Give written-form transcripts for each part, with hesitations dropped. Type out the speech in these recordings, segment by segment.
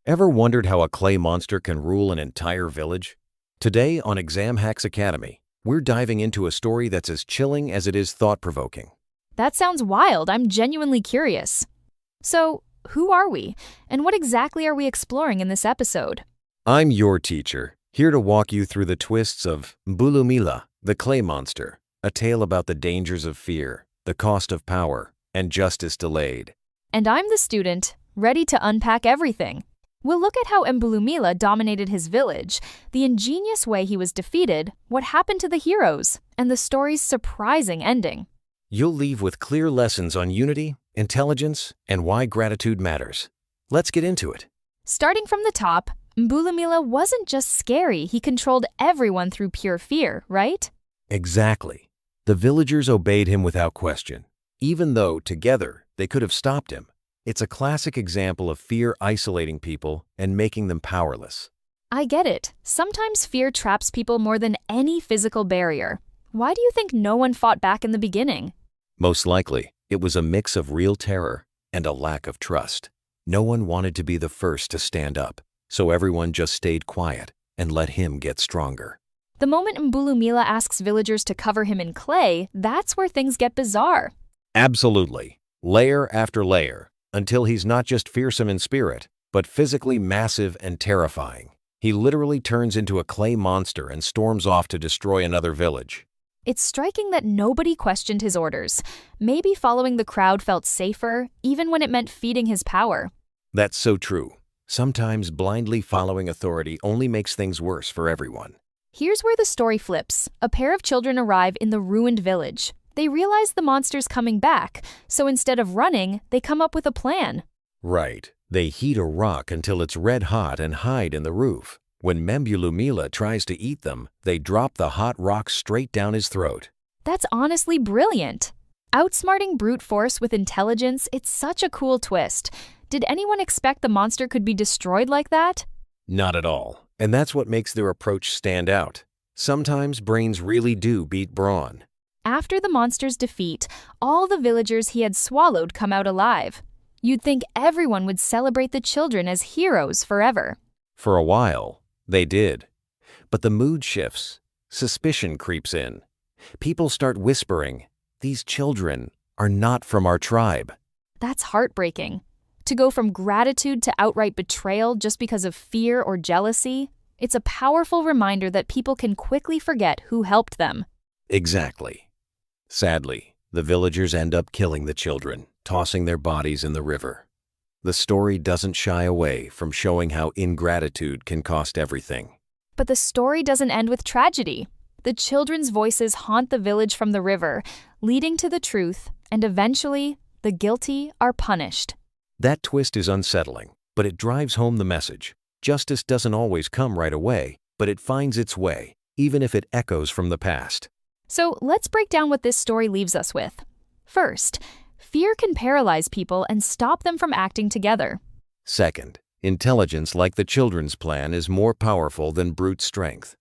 Ever wondered how a clay monster can rule an entire village? Today on Exam Hacks Academy, we're diving into a story that's as chilling as it is thought-provoking. That sounds wild. I'm genuinely curious. So, who are we? And what exactly are we exploring in this episode? I'm your teacher, here to walk you through the twists of Mbulumila the Clay Monster, a tale about the dangers of fear, the cost of power, and justice delayed. And I'm the student, ready to unpack everything. We'll look at how Mbulumila dominated his village, the ingenious way he was defeated, what happened to the heroes, and the story's surprising ending. You'll leave with clear lessons on unity, intelligence, and why gratitude matters. Let's get into it. Starting from the top, Mbulumila wasn't just scary, he controlled everyone through pure fear, right? Exactly. The villagers obeyed him without question, even though, together, they could have stopped him. It's a classic example of fear isolating people and making them powerless. I get it. Sometimes fear traps people more than any physical barrier. Why do you think no one fought back in the beginning? Most likely, it was a mix of real terror and a lack of trust. No one wanted to be the first to stand up, so everyone just stayed quiet and let him get stronger. The moment Mbulumila asks villagers to cover him in clay, that's where things get bizarre. Absolutely. Layer after layer, until he's not just fearsome in spirit, but physically massive and terrifying. He literally turns into a clay monster and storms off to destroy another village. It's striking that nobody questioned his orders. Maybe following the crowd felt safer, even when it meant feeding his power. That's so true. Sometimes blindly following authority only makes things worse for everyone. Here's where the story flips. A pair of children arrive in the ruined village. They realize the monster's coming back, so instead of running, they come up with a plan. Right. They heat a rock until it's red hot and hide in the roof. When Mbulumila tries to eat them, they drop the hot rock straight down his throat. That's honestly brilliant. Outsmarting brute force with intelligence, it's such a cool twist. Did anyone expect the monster could be destroyed like that? Not at all. And that's what makes their approach stand out. Sometimes brains really do beat brawn. After the monster's defeat, all the villagers he had swallowed come out alive. You'd think everyone would celebrate the children as heroes forever. For a while, they did. But the mood shifts. Suspicion creeps in. People start whispering, "These children are not from our tribe." That's heartbreaking. To go from gratitude to outright betrayal just because of fear or jealousy, it's a powerful reminder that people can quickly forget who helped them. Exactly. Sadly, the villagers end up killing the children, tossing their bodies in the river. The story doesn't shy away from showing how ingratitude can cost everything. But the story doesn't end with tragedy. The children's voices haunt the village from the river, leading to the truth, and eventually, the guilty are punished. That twist is unsettling, but it drives home the message. Justice doesn't always come right away, but it finds its way, even if it echoes from the past. So let's break down what this story leaves us with. First, fear can paralyze people and stop them from acting together. Second, intelligence like the children's plan is more powerful than brute strength.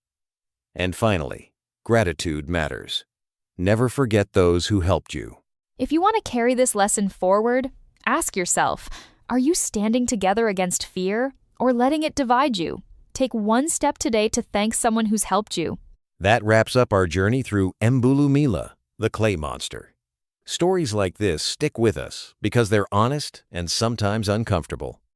And finally, gratitude matters. Never forget those who helped you. If you want to carry this lesson forward, ask yourself, are you standing together against fear or letting it divide you? Take one step today to thank someone who's helped you. That wraps up our journey through Mbulumila the Clay Monster. Stories like this stick with us because they're honest and sometimes uncomfortable.